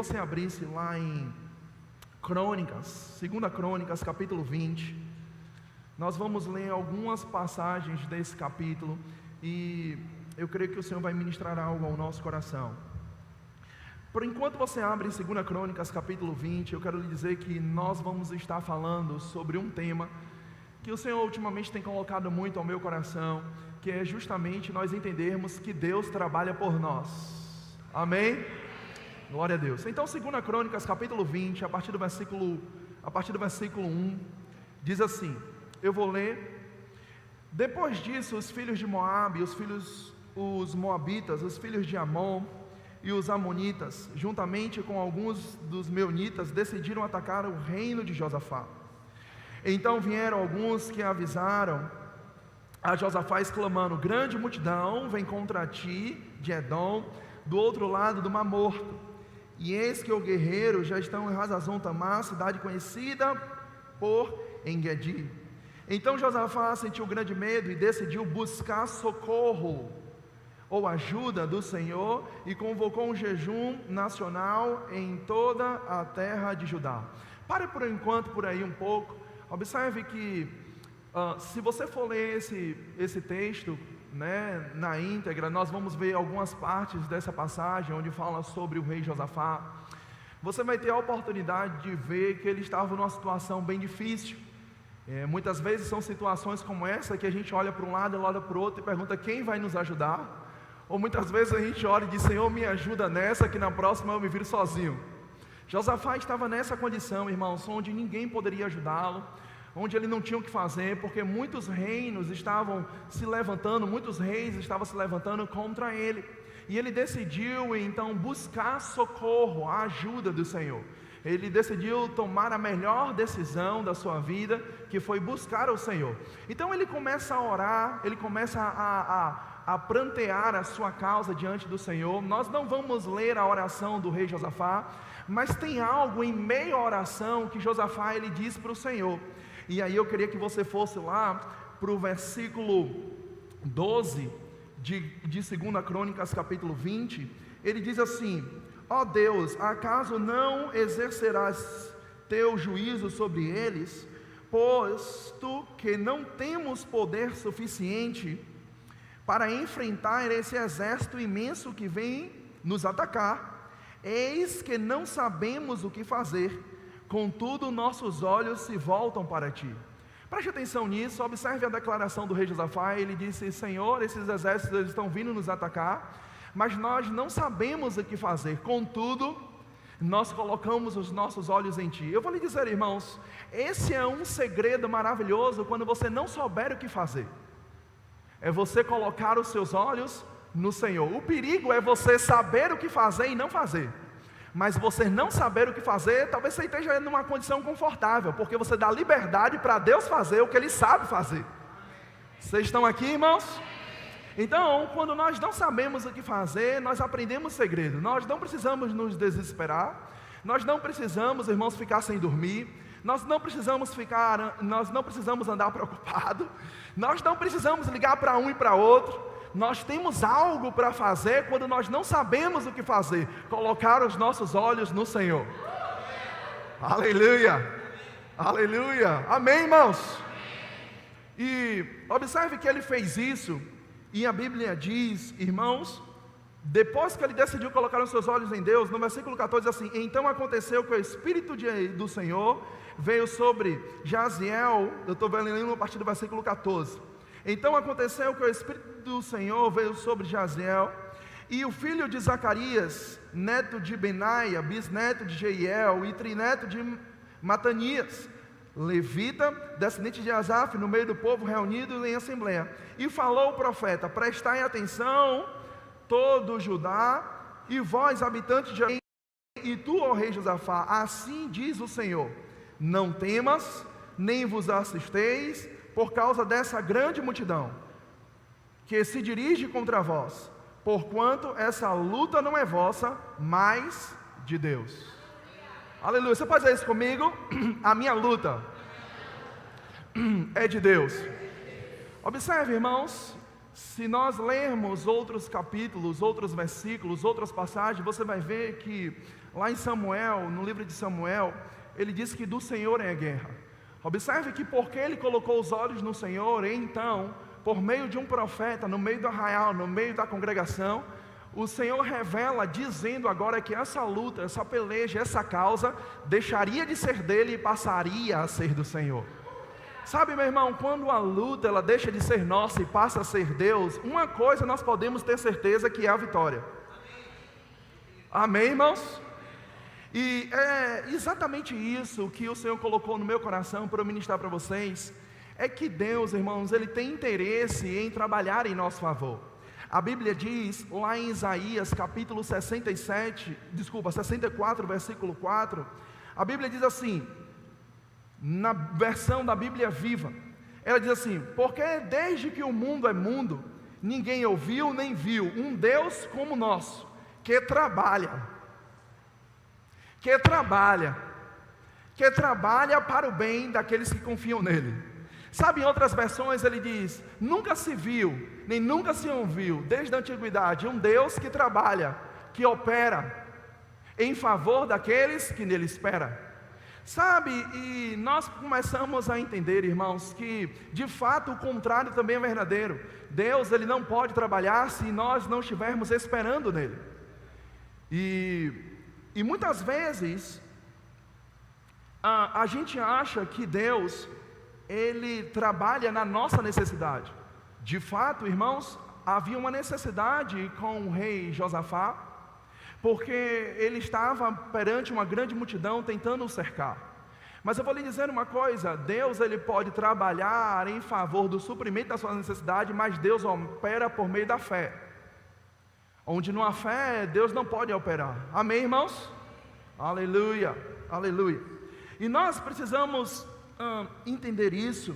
você abrisse lá em Crônicas, 2 Crônicas, capítulo 20. Nós vamos ler algumas passagens desse capítulo e eu creio que o Senhor vai ministrar algo ao nosso coração. Por enquanto você abre em 2 Crônicas, capítulo 20, eu quero lhe dizer que nós vamos estar falando sobre um tema que o Senhor ultimamente tem colocado muito ao meu coração, que é justamente nós entendermos que Deus trabalha por nós. Amém? Glória a Deus. Então, 2 Crônicas, capítulo 20, a partir do versículo 1, diz assim, eu vou ler. Depois disso, os filhos de Moabe, os moabitas, os filhos de Amon e os amonitas, juntamente com alguns dos meunitas, decidiram atacar o reino de Josafá. Então vieram alguns que avisaram a Josafá, exclamando: grande multidão vem contra ti de Edom, do outro lado do Mar Morto. E eis que os guerreiros já estão em Hazazon Tamar, cidade conhecida por Engedi. Então Josafá sentiu grande medo e decidiu buscar socorro ou ajuda do Senhor, e convocou um jejum nacional em toda a terra de Judá. Pare por enquanto por aí um pouco. Observe que se você for ler esse texto, né, na íntegra, nós vamos ver algumas partes dessa passagem onde fala sobre o rei Josafá. Você vai ter a oportunidade de ver que ele estava numa situação bem difícil. Muitas vezes são situações como essa que a gente olha para um lado e olha para o outro e pergunta: quem vai nos ajudar? Ou muitas vezes a gente olha e diz: Senhor, me ajuda nessa, que na próxima eu me viro sozinho. Josafá estava nessa condição, irmãos, onde ninguém poderia ajudá-lo, onde ele não tinha o que fazer, porque muitos reinos estavam se levantando, muitos reis estavam se levantando contra ele. E ele decidiu então buscar socorro, a ajuda do Senhor. Ele decidiu tomar a melhor decisão da sua vida, que foi buscar o Senhor. Então ele começa a orar, ele começa a prantear a sua causa diante do Senhor. Nós não vamos ler a oração do rei Josafá, mas tem algo em meio à oração que Josafá ele diz para o Senhor. E aí eu queria que você fosse lá para o versículo 12 de 2 Crônicas capítulo 20. Ele diz assim: ó Deus, acaso não exercerás teu juízo sobre eles, posto que não temos poder suficiente para enfrentar esse exército imenso que vem nos atacar? Eis que não sabemos o que fazer, contudo nossos olhos se voltam para ti. Preste atenção nisso, observe a declaração do rei Josafá. Ele disse: Senhor, esses exércitos eles estão vindo nos atacar, mas nós não sabemos o que fazer, contudo nós colocamos os nossos olhos em ti. Eu vou lhe dizer, irmãos, esse é um segredo maravilhoso. Quando você não souber o que fazer, é você colocar os seus olhos no Senhor. O perigo é você saber o que fazer e não fazer. Mas você não saber o que fazer, talvez você esteja numa condição confortável, porque você dá liberdade para Deus fazer o que Ele sabe fazer. Vocês estão aqui, irmãos? Então, quando nós não sabemos o que fazer, nós aprendemos segredo. Nós não precisamos nos desesperar. Nós não precisamos, irmãos, ficar sem dormir. Nós não precisamos andar preocupado. Nós não precisamos ligar para um e para outro. Nós temos algo para fazer quando nós não sabemos o que fazer: colocar os nossos olhos no Senhor. Aleluia, aleluia, amém, irmãos? E observe que ele fez isso, e a Bíblia diz, irmãos, depois que ele decidiu colocar os seus olhos em Deus, no versículo 14 diz assim: então aconteceu que o Espírito do Senhor veio sobre Jaziel. Eu estou lendo a partir do versículo 14. Então aconteceu que o Espírito do Senhor veio sobre Jaziel, e o filho de Zacarias, neto de Benaia, bisneto de Jeiel e trineto de Matanias, levita, descendente de Asaf, no meio do povo reunido em assembleia. E falou o profeta: prestai atenção, todo Judá, e vós, habitantes de Jerusalém, e tu, ó rei Josafá, assim diz o Senhor: não temas, nem vos assusteis, por causa dessa grande multidão que se dirige contra vós, porquanto essa luta não é vossa, mas de Deus. Aleluia. Você pode dizer isso comigo? A minha luta é de Deus. Observe, irmãos, Se nós lermos outros capítulos, outros versículos, outras passagens, você vai ver que lá em Samuel, no livro de Samuel, ele diz que do Senhor é a guerra. Observe que porque ele colocou os olhos no Senhor, então, por meio de um profeta, no meio do arraial, no meio da congregação, o Senhor revela, dizendo agora que essa luta, essa peleja, essa causa, deixaria de ser dele e passaria a ser do Senhor. Sabe, meu irmão, quando a luta ela deixa de ser nossa e passa a ser Deus, uma coisa nós podemos ter certeza que é a vitória. Amém, irmãos? E é exatamente isso que o Senhor colocou no meu coração para eu ministrar para vocês, é que Deus, irmãos, Ele tem interesse em trabalhar em nosso favor. A Bíblia diz, lá em Isaías capítulo 64, versículo 4, a Bíblia diz assim, na versão da Bíblia Viva, ela diz assim: porque desde que o mundo é mundo, ninguém ouviu nem viu um Deus como o nosso, que trabalha para o bem daqueles que confiam nele. Sabe, em outras versões ele diz: nunca se viu, nem nunca se ouviu, desde a antiguidade, um Deus que trabalha, que opera em favor daqueles que nele esperam. Sabe, e nós começamos a entender, irmãos, que de fato o contrário também é verdadeiro. Deus, Ele não pode trabalhar se nós não estivermos esperando nele. E muitas vezes a gente acha que Deus, Ele trabalha na nossa necessidade. De fato, irmãos, havia uma necessidade com o rei Josafá, porque ele estava perante uma grande multidão tentando o cercar. Mas eu vou lhe dizer uma coisa: Deus, Ele pode trabalhar em favor do suprimento da sua necessidade, mas Deus opera por meio da fé. Onde não há fé, Deus não pode operar. Amém, irmãos? Aleluia, aleluia. E nós precisamos entender isso,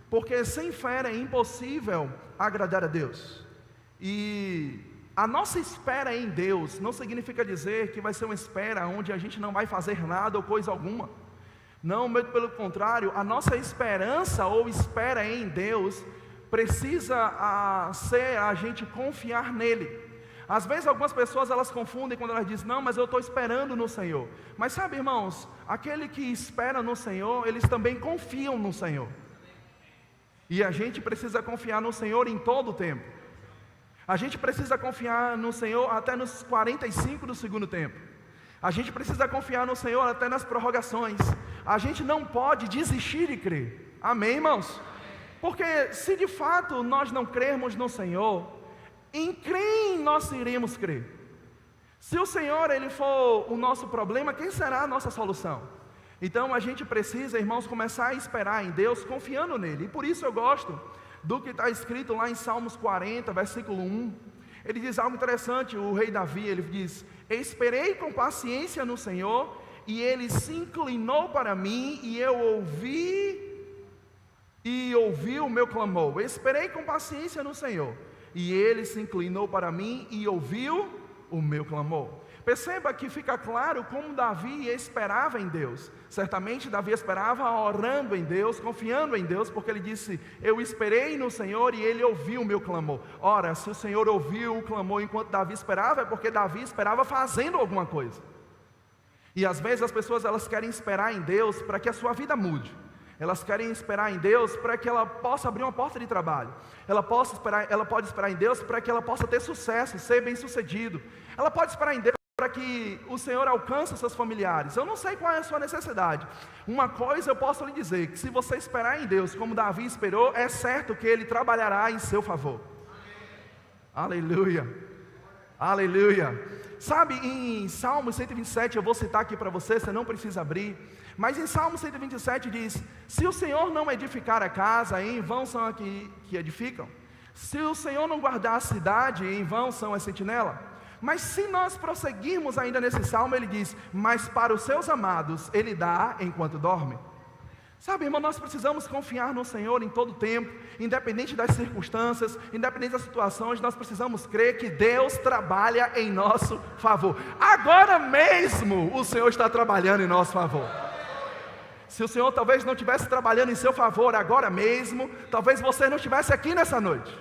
porque sem fé é impossível agradar a Deus. E a nossa espera em Deus não significa dizer que vai ser uma espera onde a gente não vai fazer nada ou coisa alguma. Não, muito pelo contrário, a nossa esperança ou espera em Deus precisa ser a gente confiar nele. Às vezes algumas pessoas elas confundem quando elas dizem: não, mas eu estou esperando no Senhor. Mas sabe, irmãos, aquele que espera no Senhor, eles também confiam no Senhor. E a gente precisa confiar no Senhor em todo o tempo. A gente precisa confiar no Senhor até nos 45 do segundo tempo. A gente precisa confiar no Senhor até nas prorrogações. A gente não pode desistir de crer. Amém, irmãos? Porque se de fato nós não crermos no Senhor, em quem nós iremos crer? Se o Senhor Ele for o nosso problema, quem será a nossa solução? Então a gente precisa, irmãos, começar a esperar em Deus, confiando nele. E por isso eu gosto do que está escrito lá em Salmos 40, versículo 1. Ele diz algo interessante, o rei Davi, ele diz: esperei com paciência no Senhor, e Ele se inclinou para mim, e eu ouvi o meu clamor. Esperei com paciência no Senhor, e Ele se inclinou para mim, e ouviu o meu clamor. Perceba que fica claro como Davi esperava em Deus. Certamente Davi esperava orando em Deus, confiando em Deus, porque ele disse: eu esperei no Senhor e Ele ouviu o meu clamor. Ora, se o Senhor ouviu o clamor enquanto Davi esperava, é porque Davi esperava fazendo alguma coisa. E às vezes as pessoas elas querem esperar em Deus para que a sua vida mude. Elas querem esperar em Deus para que ela possa abrir uma porta de trabalho. Ela pode esperar em Deus para que ela possa ter sucesso, ser bem sucedido. Ela pode esperar em Deus para que o Senhor alcance os seus familiares. Eu não sei qual é a sua necessidade. Uma coisa eu posso lhe dizer: que se você esperar em Deus como Davi esperou, é certo que Ele trabalhará em seu favor. Aleluia, aleluia. Sabe, em Salmo 127, eu vou citar aqui para você não precisa abrir, mas em Salmo 127 diz: se o Senhor não edificar a casa, em vão são os que edificam. Se o Senhor não guardar a cidade, em vão são as sentinelas. Mas se nós prosseguirmos ainda nesse salmo, ele diz: mas para os seus amados Ele dá enquanto dorme. Sabe, irmão, nós precisamos confiar no Senhor em todo tempo, independente das circunstâncias, independente das situações. Nós precisamos crer que Deus trabalha em nosso favor. Agora mesmo o Senhor está trabalhando em nosso favor. Se o Senhor talvez não estivesse trabalhando em seu favor agora mesmo, talvez você não estivesse aqui nessa noite.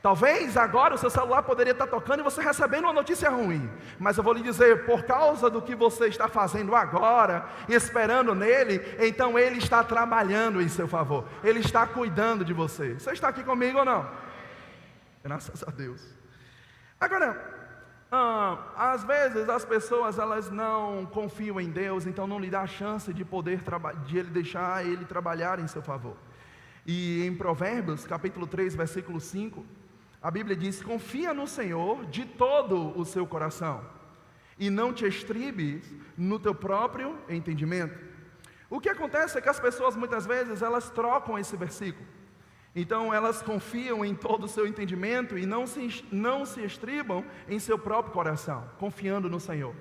Talvez agora o seu celular poderia estar tocando e você recebendo uma notícia ruim. Mas eu vou lhe dizer, por causa do que você está fazendo agora, esperando nele, então ele está trabalhando em seu favor. Ele está cuidando de você. Você está aqui comigo ou não? Graças a Deus. Agora, às vezes as pessoas elas não confiam em Deus, então não lhe dá a chance de poder de ele deixar ele trabalhar em seu favor. E em Provérbios, capítulo 3, versículo 5, a Bíblia diz: confia no Senhor de todo o seu coração, e não te estribes no teu próprio entendimento. O que acontece é que as pessoas muitas vezes elas trocam esse versículo. Então elas confiam em todo o seu entendimento e não se estribam em seu próprio coração, confiando no Senhor.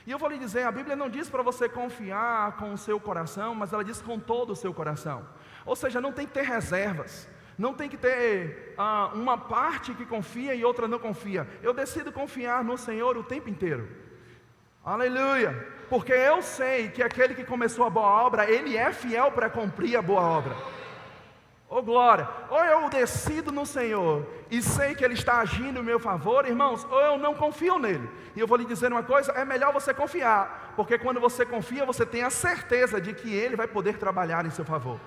E eu vou lhe dizer, a Bíblia não diz para você confiar com o seu coração, mas ela diz com todo o seu coração. Ou seja, não tem que ter reservas. Não tem que ter uma parte que confia e outra não confia. Eu decido confiar no Senhor o tempo inteiro. Aleluia! Porque eu sei que aquele que começou a boa obra, Ele é fiel para cumprir a boa obra. Oh glória! Ou eu decido no Senhor e sei que Ele está agindo em meu favor, irmãos, ou eu não confio nele. E eu vou lhe dizer uma coisa, é melhor você confiar. Porque quando você confia, você tem a certeza de que Ele vai poder trabalhar em seu favor.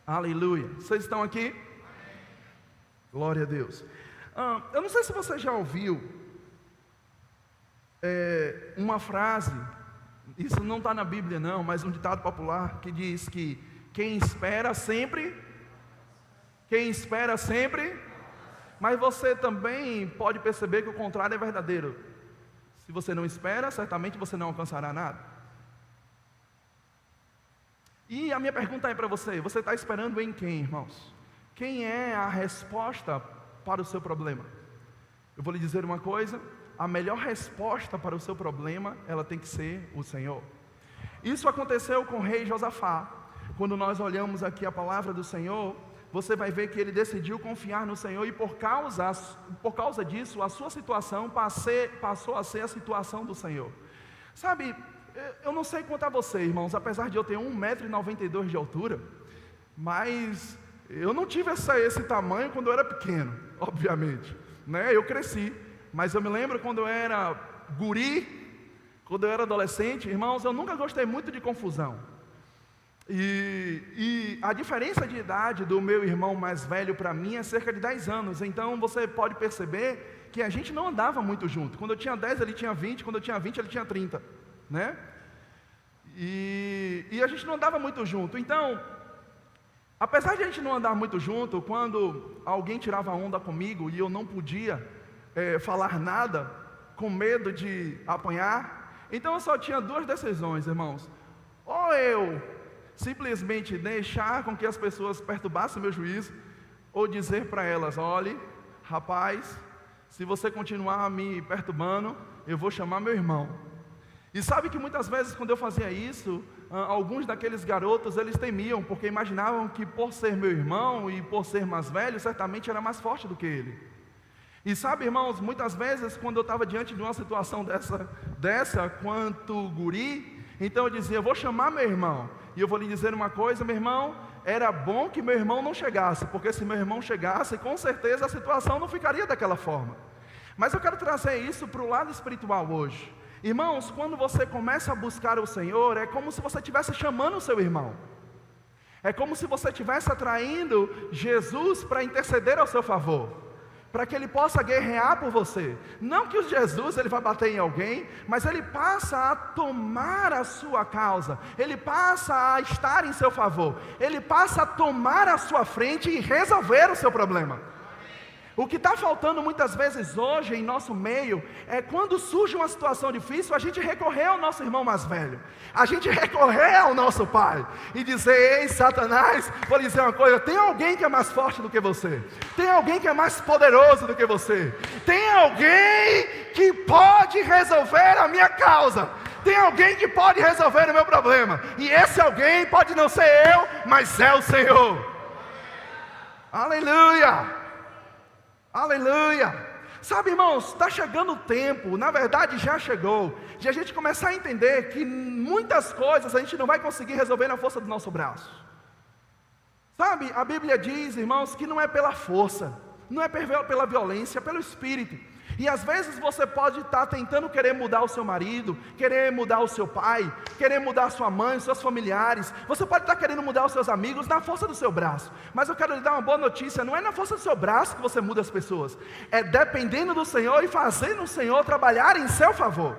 Aleluia. Vocês estão aqui? Glória a Deus. Eu não sei se você já ouviu uma frase, isso não está na Bíblia não, mas um ditado popular que diz que quem espera sempre, mas você também pode perceber que o contrário é verdadeiro. Se você não espera, certamente você não alcançará nada. E a minha pergunta é para você está esperando em quem, irmãos? Quem é a resposta para o seu problema? Eu vou lhe dizer uma coisa, a melhor resposta para o seu problema, ela tem que ser o Senhor. Isso aconteceu com o rei Josafá. Quando nós olhamos aqui a palavra do Senhor, você vai ver que ele decidiu confiar no Senhor e por causa disso, a sua situação passou a ser a situação do Senhor. Sabe, eu não sei quanto a você, irmãos, apesar de eu ter 1,92 m de altura, mas eu não tive esse tamanho quando eu era pequeno, obviamente, né? Eu cresci, mas eu me lembro quando eu era guri, quando eu era adolescente, irmãos, eu nunca gostei muito de confusão. E a diferença de idade do meu irmão mais velho para mim é cerca de 10 anos, então você pode perceber que a gente não andava muito junto. Quando eu tinha 10 ele tinha 20, quando eu tinha 20 ele tinha 30, né? E a gente não andava muito junto. Então, apesar de a gente não andar muito junto, quando alguém tirava onda comigo e eu não podia falar nada, com medo de apanhar, então eu só tinha duas decisões, irmãos. Ou eu simplesmente deixar com que as pessoas perturbassem meu juízo, ou dizer para elas: olhe, rapaz, se você continuar me perturbando, eu vou chamar meu irmão. E sabe que muitas vezes quando eu fazia isso, alguns daqueles garotos, eles temiam, porque imaginavam que por ser meu irmão e por ser mais velho, certamente era mais forte do que ele. E sabe, irmãos, muitas vezes quando eu estava diante de uma situação dessa quanto guri, então eu dizia: eu vou chamar meu irmão. E eu vou lhe dizer uma coisa, meu irmão, era bom que meu irmão não chegasse, porque se meu irmão chegasse, com certeza a situação não ficaria daquela forma. Mas eu quero trazer isso para o lado espiritual hoje. Irmãos, quando você começa a buscar o Senhor, é como se você estivesse chamando o seu irmão. É como se você estivesse atraindo Jesus para interceder ao seu favor, para que Ele possa guerrear por você. Não que o Jesus ele vai bater em alguém, mas Ele passa a tomar a sua causa, Ele passa a estar em seu favor, Ele passa a tomar a sua frente e resolver o seu problema. O que está faltando muitas vezes hoje em nosso meio é quando surge uma situação difícil, a gente recorrer ao nosso irmão mais velho, a gente recorrer ao nosso pai e dizer: ei Satanás, vou lhe dizer uma coisa, tem alguém que é mais forte do que você, tem alguém que é mais poderoso do que você, tem alguém que pode resolver a minha causa, tem alguém que pode resolver o meu problema, e esse alguém pode não ser eu, mas é o Senhor. Aleluia! Aleluia! Sabe, irmãos, está chegando o tempo, na verdade já chegou, de a gente começar a entender que muitas coisas a gente não vai conseguir resolver na força do nosso braço. Sabe, a Bíblia diz, irmãos, que não é pela força, não é pela violência, é pelo Espírito. E às vezes você pode estar tentando querer mudar o seu marido, querer mudar o seu pai, querer mudar a sua mãe, os seus familiares. Você pode estar querendo mudar os seus amigos na força do seu braço. Mas eu quero lhe dar uma boa notícia: não é na força do seu braço que você muda as pessoas, é dependendo do Senhor e fazendo o Senhor trabalhar em seu favor.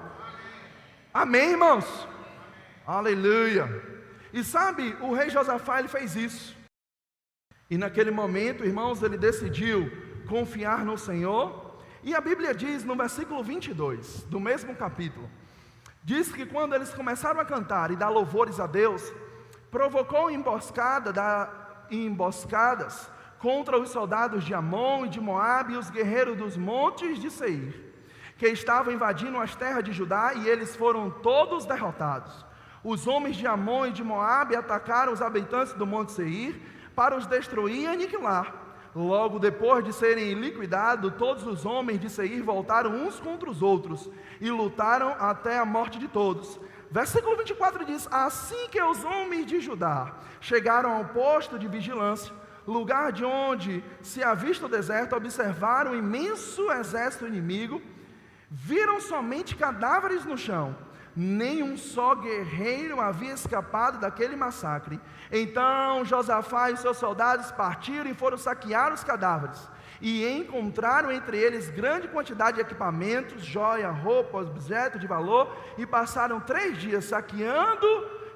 Amém, irmãos? Aleluia. E sabe, o rei Josafá, ele fez isso. E naquele momento, irmãos, ele decidiu confiar no Senhor. E a Bíblia diz no versículo 22, do mesmo capítulo, diz que quando eles começaram a cantar e dar louvores a Deus, provocou emboscadas contra os soldados de Amon e de Moabe e os guerreiros dos montes de Seir, que estavam invadindo as terras de Judá, e eles foram todos derrotados. Os homens de Amon e de Moabe atacaram os habitantes do monte Seir para os destruir e aniquilar. Logo depois de serem liquidados, todos os homens de Seir voltaram uns contra os outros e lutaram até a morte de todos. Versículo 24 diz: assim que os homens de Judá chegaram ao posto de vigilância, lugar de onde se avista o deserto, observaram um imenso exército inimigo, viram somente cadáveres no chão. Nenhum só guerreiro havia escapado daquele massacre. Então Josafá e seus soldados partiram e foram saquear os cadáveres, e encontraram entre eles grande quantidade de equipamentos, joia, roupas, objetos de valor, e passaram 3 dias saqueando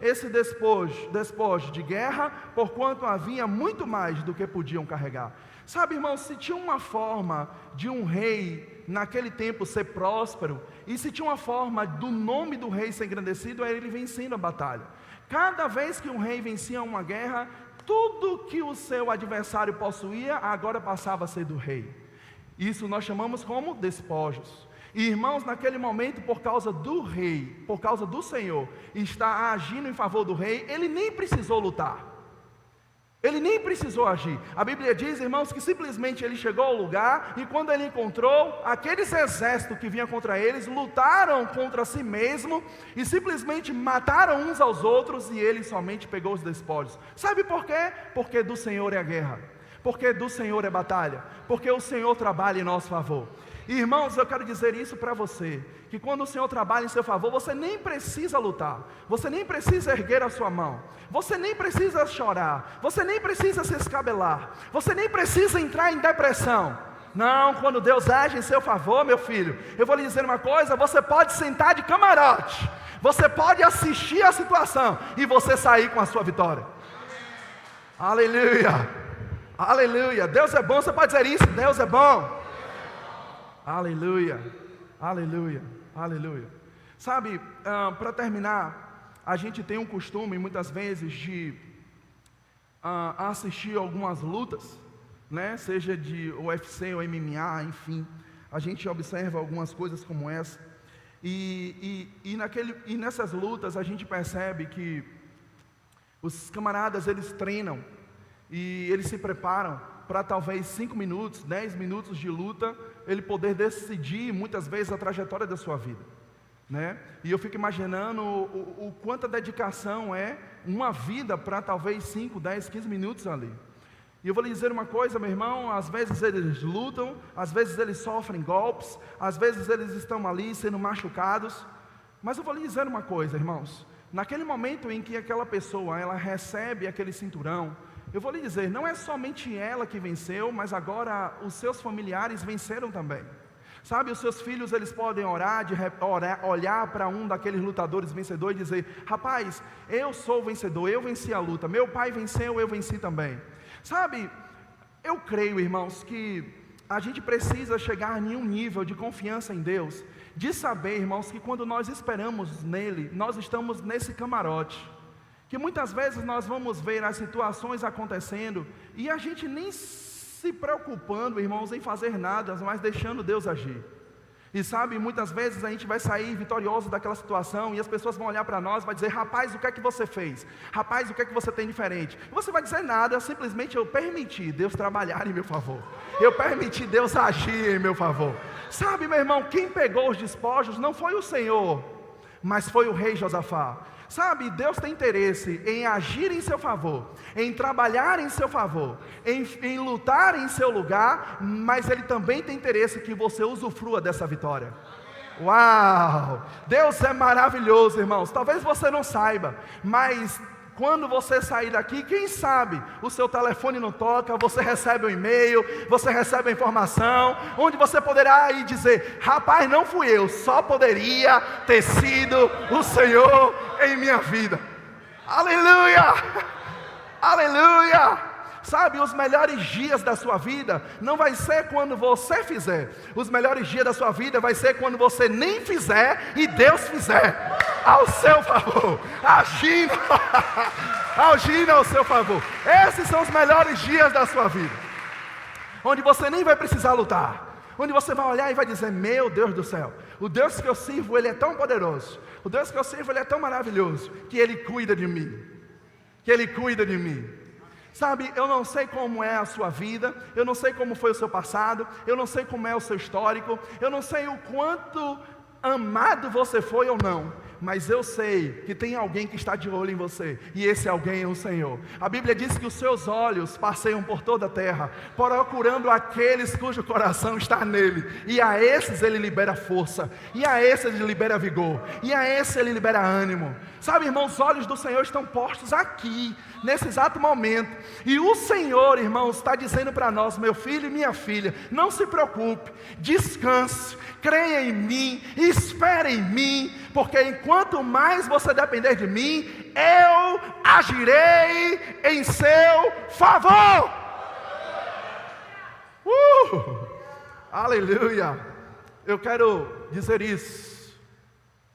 esse despojo de guerra, porquanto havia muito mais do que podiam carregar. Sabe, irmãos, se tinha uma forma de um rei naquele tempo ser próspero, e se tinha uma forma do nome do rei ser engrandecido, era ele vencendo a batalha. Cada vez que um rei vencia uma guerra, tudo que o seu adversário possuía, agora passava a ser do rei. Isso nós chamamos como despojos. E irmãos, naquele momento, por causa do rei, por causa do Senhor, está agindo em favor do rei, ele nem precisou lutar. Ele nem precisou agir. A Bíblia diz, irmãos, que simplesmente ele chegou ao lugar, e quando ele encontrou aqueles exércitos que vinham contra eles, lutaram contra si mesmo e simplesmente mataram uns aos outros, e ele somente pegou os despojos. Sabe por quê? Porque do Senhor é a guerra, porque do Senhor é batalha, porque o Senhor trabalha em nosso favor. E, irmãos, eu quero dizer isso para você, que quando o Senhor trabalha em seu favor, você nem precisa lutar, você nem precisa erguer a sua mão, você nem precisa chorar, você nem precisa se escabelar, você nem precisa entrar em depressão. Não, quando Deus age em seu favor, meu filho, eu vou lhe dizer uma coisa: você pode sentar de camarote, você pode assistir a situação e você sair com a sua vitória. Aleluia, aleluia. Deus é bom. Você pode dizer isso: Deus é bom. Aleluia, aleluia, aleluia. Sabe, para terminar, a gente tem um costume muitas vezes de assistir algumas lutas, né? Seja de UFC ou MMA, enfim. A gente observa algumas coisas como essa. E nessas lutas a gente percebe que os camaradas, eles treinam e eles se preparam para talvez 5 minutos, 10 minutos de luta, ele poder decidir muitas vezes a trajetória da sua vida, né? E eu fico imaginando o quanta dedicação é uma vida para talvez 5, 10, 15 minutos ali. E eu vou lhe dizer uma coisa, meu irmão: às vezes eles lutam, às vezes eles sofrem golpes, às vezes eles estão ali sendo machucados, mas eu vou lhe dizer uma coisa, irmãos: naquele momento em que aquela pessoa, ela recebe aquele cinturão, eu vou lhe dizer, não é somente ela que venceu, mas agora os seus familiares venceram também. Sabe, os seus filhos, eles podem olhar para um daqueles lutadores vencedores e dizer: rapaz, eu sou o vencedor, eu venci a luta, meu pai venceu, eu venci também. Sabe, eu creio, irmãos, que a gente precisa chegar em um nível de confiança em Deus, de saber, irmãos, que quando nós esperamos nele, nós estamos nesse camarote. Que muitas vezes nós vamos ver as situações acontecendo e a gente nem se preocupando, irmãos, em fazer nada, mas deixando Deus agir. E sabe, muitas vezes a gente vai sair vitorioso daquela situação e as pessoas vão olhar para nós e vai dizer: rapaz, o que é que você fez? Rapaz, o que é que você tem diferente? E você vai dizer nada, simplesmente eu permiti Deus trabalhar em meu favor. Eu permiti Deus agir em meu favor. Sabe, meu irmão, quem pegou os despojos não foi o Senhor, mas foi o rei Josafá. Sabe, Deus tem interesse em agir em seu favor, em trabalhar em seu favor, em lutar em seu lugar, mas Ele também tem interesse que você usufrua dessa vitória. Uau! Deus é maravilhoso, irmãos. Talvez você não saiba, mas quando você sair daqui, quem sabe o seu telefone não toca, você recebe um e-mail, você recebe a informação, onde você poderá ir dizer: rapaz, não fui eu, só poderia ter sido o Senhor em minha vida. Aleluia! Aleluia! Sabe, os melhores dias da sua vida não vai ser quando você fizer. Os melhores dias da sua vida vai ser quando você nem fizer e Deus fizer ao seu favor, agindo ao seu favor. Esses são os melhores dias da sua vida, onde você nem vai precisar lutar, onde você vai olhar e vai dizer: meu Deus do céu, o Deus que eu sirvo, Ele é tão poderoso, o Deus que eu sirvo, Ele é tão maravilhoso, que Ele cuida de mim, Sabe, eu não sei como é a sua vida, eu não sei como foi o seu passado, eu não sei como é o seu histórico, eu não sei o quanto amado você foi ou não, mas eu sei que tem alguém que está de olho em você, e esse alguém é o Senhor. A Bíblia diz que os seus olhos passeiam por toda a terra, procurando aqueles cujo coração está nele, e a esses Ele libera força, e a esses Ele libera vigor, e a esses Ele libera ânimo. Sabe, irmãos, os olhos do Senhor estão postos aqui, nesse exato momento, e o Senhor, irmãos, está dizendo para nós: meu filho e minha filha, não se preocupe, descanse, creia em mim, espere em mim, porque enquanto mais você depender de mim, eu agirei em seu favor. Aleluia! Eu quero dizer isso,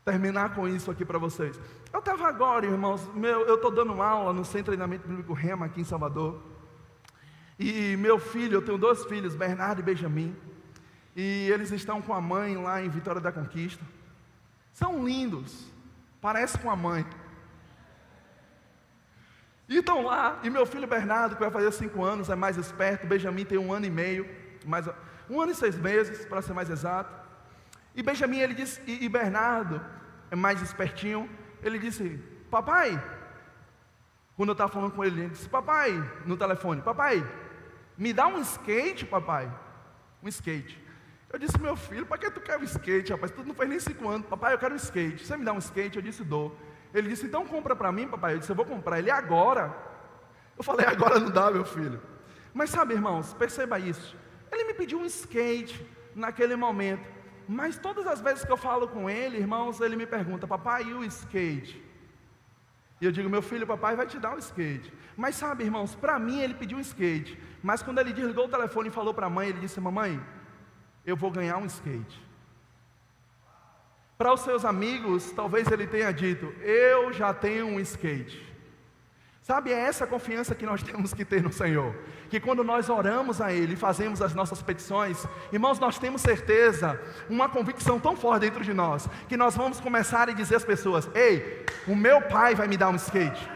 terminar com isso aqui para vocês. Eu estava agora, irmãos, eu estou dando aula no Centro de Treinamento Bíblico Rema aqui em Salvador, e meu filho, eu tenho 2 filhos, Bernardo e Benjamin, e eles estão com a mãe lá em Vitória da Conquista. São lindos, parecem com a mãe. E estão lá, e meu filho Bernardo, que vai fazer 5 anos, é mais esperto. Benjamin tem 1 ano e meio, 1 ano e 6 meses, para ser mais exato. E Benjamin, ele disse, e Bernardo é mais espertinho, ele disse: papai, quando eu estava falando com ele disse: papai, no telefone, papai, me dá um skate, papai, um skate. Eu disse: meu filho, para que tu quer um skate, rapaz? Tu não fez nem 5 anos. Papai, eu quero um skate. Você me dá um skate? Eu disse: dou. Ele disse: então compra para mim, papai. Eu disse: eu vou comprar. Ele: agora? Eu falei: agora não dá, meu filho. Mas sabe, irmãos, perceba isso. Ele me pediu um skate naquele momento. Mas todas as vezes que eu falo com ele, irmãos, ele me pergunta: papai, e o skate? E eu digo: meu filho, papai vai te dar um skate. Mas sabe, irmãos, para mim ele pediu um skate. Mas quando ele desligou o telefone e falou para a mãe, ele disse: mamãe, eu vou ganhar um skate. Para os seus amigos, talvez ele tenha dito: eu já tenho um skate. Sabe, é essa confiança que nós temos que ter no Senhor, que quando nós oramos a Ele, fazemos as nossas petições, irmãos, nós temos certeza, uma convicção tão forte dentro de nós, que nós vamos começar a dizer às pessoas: ei, o meu pai vai me dar um skate.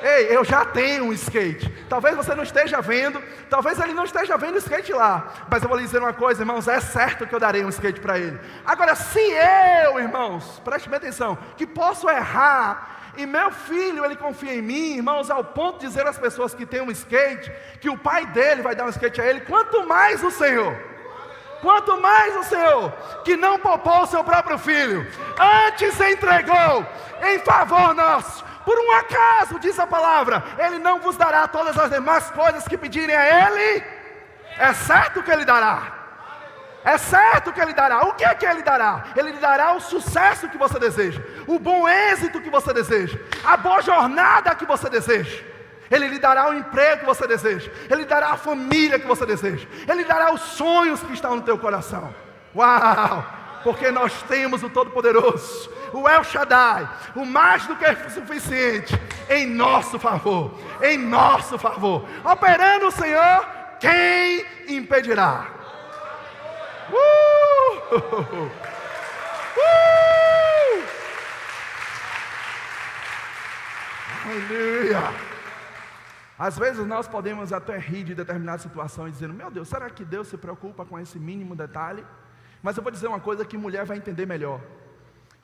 Ei, eu já tenho um skate. Talvez você não esteja vendo, talvez ele não esteja vendo o skate lá, mas eu vou lhe dizer uma coisa, irmãos, é certo que eu darei um skate para ele. Agora, se eu, irmãos, preste bem atenção, que posso errar, e meu filho, ele confia em mim, irmãos, ao ponto de dizer às pessoas que tem um skate, que o pai dele vai dar um skate a ele, quanto mais o Senhor, que não poupou o seu próprio filho, antes entregou em favor nosso. Por um acaso, diz a palavra, Ele não vos dará todas as demais coisas que pedirem a Ele? É certo que Ele dará. É certo que Ele dará. O que é que Ele dará? Ele lhe dará o sucesso que você deseja, o bom êxito que você deseja, a boa jornada que você deseja. Ele lhe dará o emprego que você deseja, Ele lhe dará a família que você deseja, Ele lhe dará os sonhos que estão no teu coração. Uau! Porque nós temos o Todo-Poderoso, o El Shaddai, o mais do que suficiente, em nosso favor, operando o Senhor, quem impedirá? Aleluia! Às vezes nós podemos até rir de determinadas situações, dizendo: meu Deus, será que Deus se preocupa com esse mínimo detalhe? Mas eu vou dizer uma coisa que mulher vai entender melhor.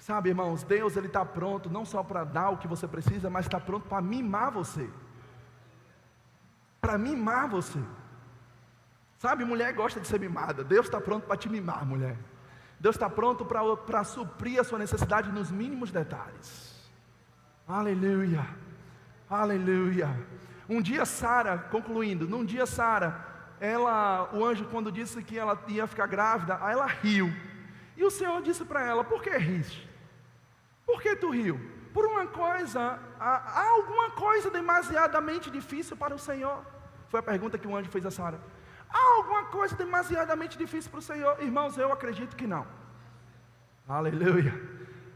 Sabe, irmãos, Deus ele está pronto não só para dar o que você precisa, mas está pronto para mimar você. Para mimar você. Sabe, mulher gosta de ser mimada. Deus está pronto para te mimar, mulher. Deus está pronto para suprir a sua necessidade nos mínimos detalhes. Aleluia, aleluia. Um dia Sara, concluindo, num dia Sara, o anjo quando disse que ela ia ficar grávida, aí ela riu. E o Senhor disse para ela, por que riste? Por que tu riu? Por uma coisa, há alguma coisa demasiadamente difícil para o Senhor? Foi a pergunta que o anjo fez a Sara. Há alguma coisa demasiadamente difícil para o Senhor? Irmãos, eu acredito que não. Aleluia.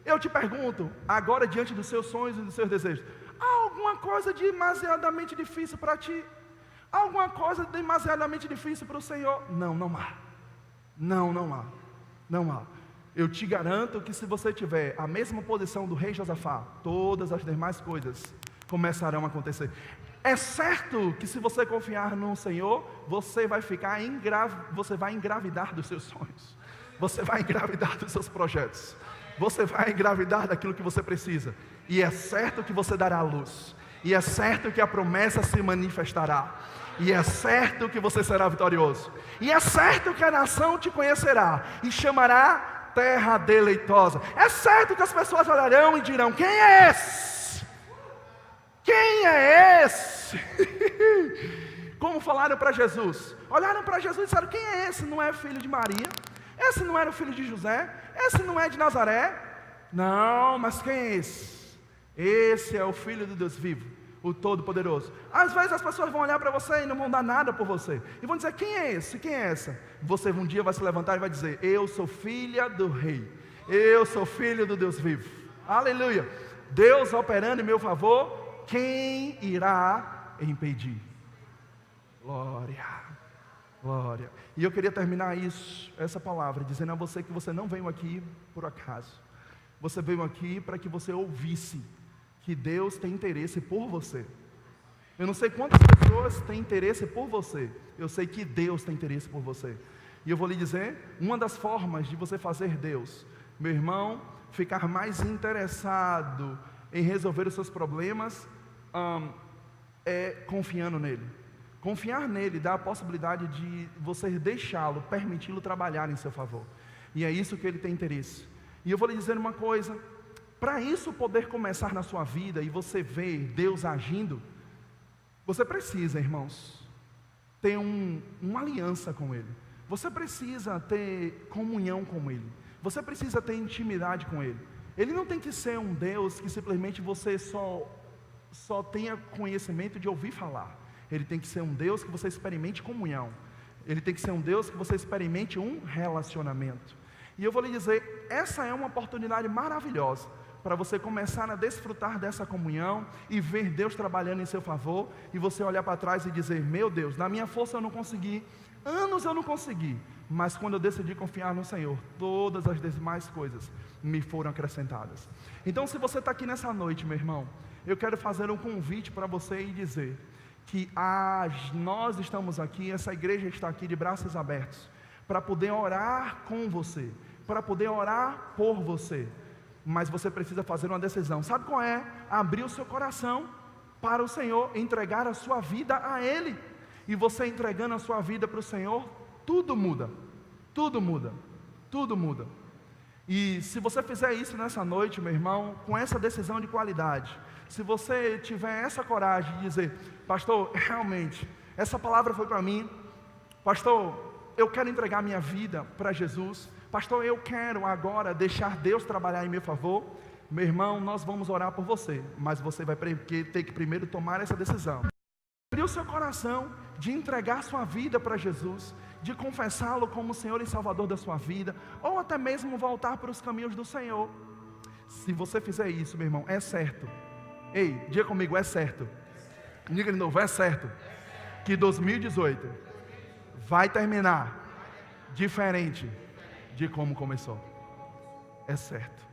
Eu te pergunto, agora diante dos seus sonhos e dos seus desejos, há alguma coisa demasiadamente difícil para ti? Há alguma coisa demasiadamente difícil para o Senhor? Não, não há. Não, não há. Não há. Eu te garanto que se você tiver a mesma posição do rei Josafá, todas as demais coisas começarão a acontecer. É certo que se você confiar no Senhor, você vai engravidar dos seus sonhos. Você vai engravidar dos seus projetos. Você vai engravidar daquilo que você precisa. E é certo que você dará luz. E é certo que a promessa se manifestará. E é certo que você será vitorioso. E é certo que a nação te conhecerá e chamará terra deleitosa. É certo que as pessoas olharão e dirão, quem é esse? Quem é esse? Como falaram para Jesus? Olharam para Jesus e disseram, quem é esse? Não é filho de Maria? Esse não era o filho de José? Esse não é de Nazaré? Não, mas quem é esse? Esse é o Filho do Deus vivo, o Todo-Poderoso. Às vezes as pessoas vão olhar para você e não vão dar nada por você. E vão dizer, quem é esse? Quem é essa? Você um dia vai se levantar e vai dizer, eu sou filha do rei. Eu sou filho do Deus vivo. Aleluia. Deus operando em meu favor, quem irá impedir? Glória. Glória. E eu queria terminar essa palavra, dizendo a você que você não veio aqui por acaso. Você veio aqui para que você ouvisse que Deus tem interesse por você. Eu não sei quantas pessoas têm interesse por você. Eu sei que Deus tem interesse por você. E eu vou lhe dizer, uma das formas de você fazer Deus, meu irmão, ficar mais interessado em resolver os seus problemas, é confiando nele. Confiar nele dá a possibilidade de você deixá-lo, permiti-lo trabalhar em seu favor. E é isso que ele tem interesse. E eu vou lhe dizer uma coisa, para isso poder começar na sua vida e você ver Deus agindo, você precisa, irmãos, ter uma aliança com Ele. Você precisa ter comunhão com Ele. Você precisa ter intimidade com Ele. Ele não tem que ser um Deus que simplesmente você só tenha conhecimento de ouvir falar. Ele tem que ser um Deus que você experimente comunhão. Ele tem que ser um Deus que você experimente um relacionamento. E eu vou lhe dizer, essa é uma oportunidade maravilhosa para você começar a desfrutar dessa comunhão e ver Deus trabalhando em seu favor e você olhar para trás e dizer, meu Deus, na minha força eu não consegui, anos eu não consegui, mas quando eu decidi confiar no Senhor, todas as demais coisas me foram acrescentadas. Então se você está aqui nessa noite, meu irmão, eu quero fazer um convite para você e dizer que nós estamos aqui, essa igreja está aqui de braços abertos, para poder orar com você, para poder orar por você, mas você precisa fazer uma decisão, sabe qual é? Abrir o seu coração para o Senhor, entregar a sua vida a Ele, e você entregando a sua vida para o Senhor, tudo muda, tudo muda, tudo muda. E se você fizer isso nessa noite, meu irmão, com essa decisão de qualidade, se você tiver essa coragem de dizer, pastor, realmente, essa palavra foi para mim, pastor, eu quero entregar minha vida para Jesus, pastor, eu quero agora deixar Deus trabalhar em meu favor, meu irmão, nós vamos orar por você, mas você vai ter que primeiro tomar essa decisão, abrir o seu coração, de entregar sua vida para Jesus, de confessá-lo como Senhor e Salvador da sua vida, ou até mesmo voltar para os caminhos do Senhor. Se você fizer isso, meu irmão, é certo. Ei, diga comigo, é certo. Diga de novo, é certo. Que 2018 vai terminar diferente de como começou. É certo.